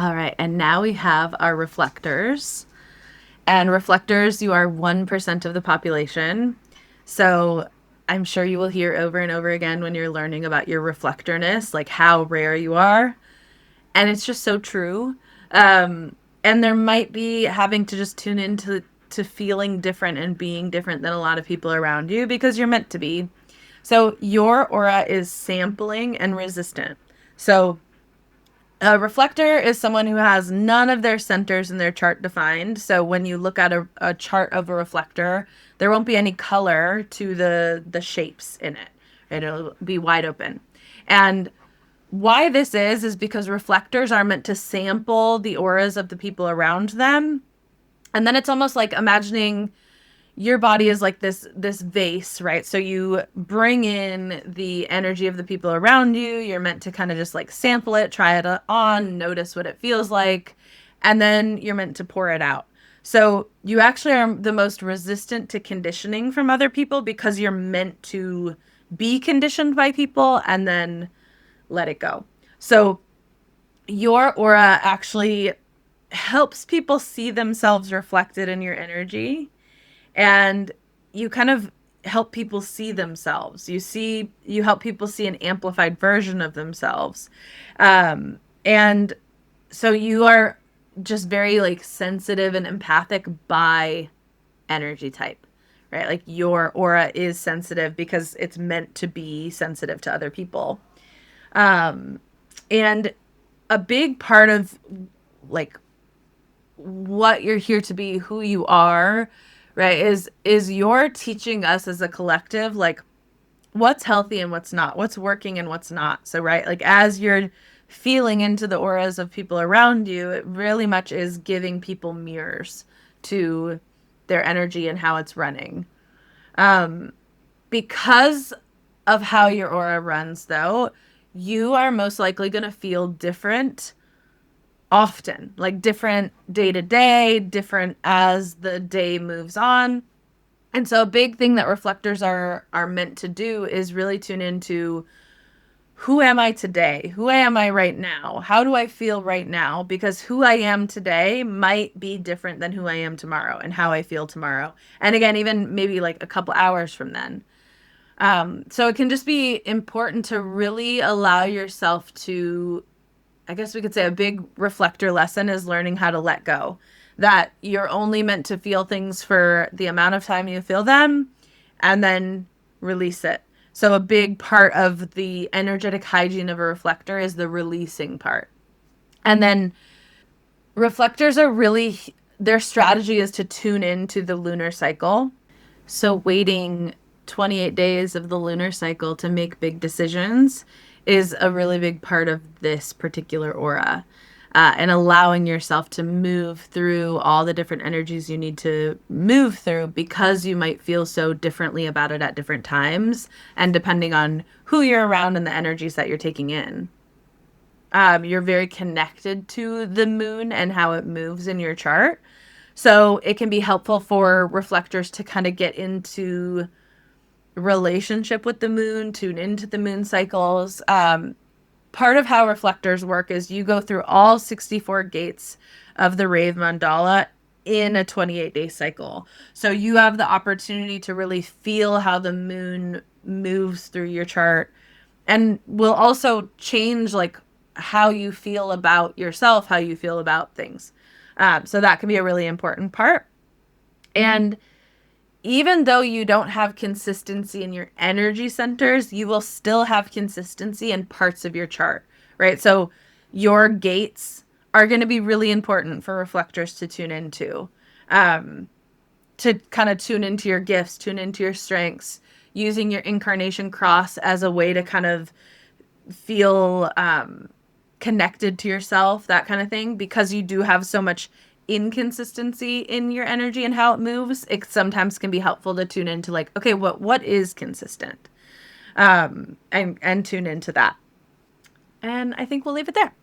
All right, and now we have our reflectors. And reflectors, you are 1% of the population. So I'm sure you will hear over and over again when you're learning about your reflectorness, like how rare you are. And it's just so true. And there might be having to just tune into to feeling different and being different than a lot of people around you because you're meant to be. So your aura is sampling and resistant. So a reflector is someone who has none of their centers in their chart defined. So when you look at a chart of a reflector, there won't be any color to the shapes in it. It'll be wide open. And why this is because reflectors are meant to sample the auras of the people around them. And then it's almost like imagining your body is like this vase, right? So you bring in the energy of the people around you. You're meant to kind of just like sample it, try it on, notice what it feels like, and then you're meant to pour it out. So you actually are the most resistant to conditioning from other people because you're meant to be conditioned by people and then let it go. So your aura actually helps people see themselves reflected in your energy, and you kind of help people see themselves. You help people see an amplified version of themselves. And so you are just very like sensitive and empathic by energy type, right? Like your aura is sensitive because it's meant to be sensitive to other people. Um, and a big part of like what you're here to be, who you are, right, is you're teaching us as a collective like what's healthy and what's not, what's working and what's not. So right, like as you're feeling into the auras of people around you, it really much is giving people mirrors to their energy and how it's running. Because of how your aura runs though, you are most likely going to feel different often, like different day to day, different as the day moves on. And so a big thing that reflectors are meant to do is really tune into who am I today? Who am I right now? How do I feel right now? Because who I am today might be different than who I am tomorrow and how I feel tomorrow. And again, even maybe like a couple hours from then. So it can just be important to really allow yourself to, I guess we could say a big reflector lesson is learning how to let go. That you're only meant to feel things for the amount of time you feel them and then release it. So a big part of the energetic hygiene of a reflector is the releasing part. And then reflectors are really, their strategy is to tune into the lunar cycle. So waiting 28 days of the lunar cycle to make big decisions is a really big part of this particular aura. And allowing yourself to move through all the different energies you need to move through because you might feel so differently about it at different times and depending on who you're around and the energies that you're taking in. You're very connected to the moon and how it moves in your chart. So it can be helpful for reflectors to kind of get into relationship with the moon, tune into the moon cycles. Part of how reflectors work is you go through all 64 gates of the Rave Mandala in a 28-day cycle. So you have the opportunity to really feel how the moon moves through your chart and will also change like how you feel about yourself, how you feel about things. So that can be a really important part. And even though you don't have consistency in your energy centers, you will still have consistency in parts of your chart, right? So your gates are going to be really important for reflectors to tune into, to kind of tune into your gifts, tune into your strengths, using your incarnation cross as a way to kind of feel connected to yourself, that kind of thing, because you do have so much inconsistency in your energy and how it moves. It sometimes can be helpful to tune into like, okay, what is consistent, and tune into that. And I think we'll leave it there.